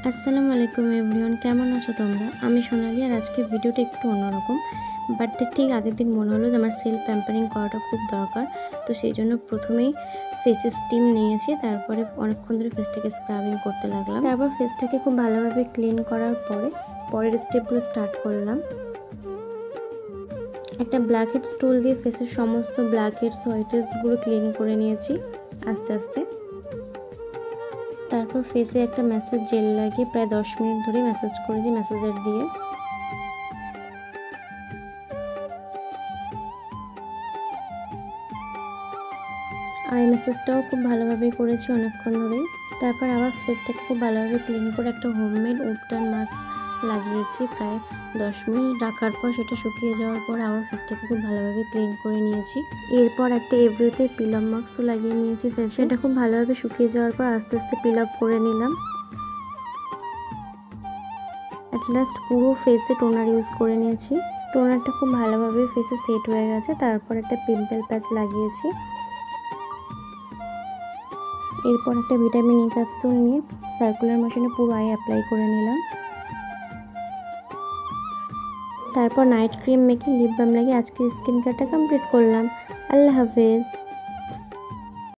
আসসালামু আলাইকুম এভরিওয়ান, কেমন আছো তোমরা? আমি সোনালি। আর আজকের ভিডিওটা একটু অন্যরকম। বার্থডে ঠিক আগের দিন মনে হলো যে আমার সেলফ প্যাম্পারিং করাটা খুব দরকার। তো সেই জন্য প্রথমেই ফেসে স্টিম নিয়েছি, তারপরে অনেকক্ষণ ধরে ফেসটাকে স্ক্রাবিং করতে লাগলাম। তারপর ফেসটাকে খুব ভালোভাবে ক্লিন করার পরের স্টেপগুলো স্টার্ট করলাম। একটা ব্ল্যাক হেড স্টুল দিয়ে ফেসের সমস্ত ব্ল্যাক হেডস হোয়াইট হেডসগুলো ক্লিন করে নিয়েছি আস্তে আস্তে। তারপর ফেসে একটা ম্যাসেজ জেল লাগিয়ে প্রায় 10 মিনিট ধরে ম্যাসাজ করেছি ম্যাসাজার দিয়ে। আই ম্যাসাজটাও খুব ভালোভাবে করেছি অনেকক্ষণ ধরেই। তারপর আবার ফেসটাকে খুব ভালোভাবে ক্লিন করে একটা হোমমেড উবটান মাস্ক লাগিয়েছি প্রায় 10 মিনিট। রাখার পর সেটা শুকিয়ে যাওয়ার পর আবার ফেসটাকে খুব ভালোভাবে ক্লিন করে নিয়েছি। এরপর একটা এভরিতে পিল আপ মাস্কও লাগিয়ে নিয়েছি ফেসে। এটা খুব ভালোভাবে শুকিয়ে যাওয়ার পর আস্তে আস্তে পিল আপ করে নিলাম। অ্যাট লাস্ট পুরো ফেসে টোনার ইউজ করে নিয়েছি। টোনারটা খুব ভালোভাবে ফেসে সেট হয়ে গেছে। তারপর একটা পিম্পল প্যাচ লাগিয়েছি। এরপর একটা ভিটামিন ই ক্যাপসুল নিয়ে সার্কুলার মোশনে পুরো আই অ্যাপ্লাই করে নিলাম। তারপর নাইট ক্রিম মেখে লিপ বাম লাগিয়ে আজকের স্কিন কেয়ারটা কমপ্লিট করলাম। আল্লাহ হাফেজ।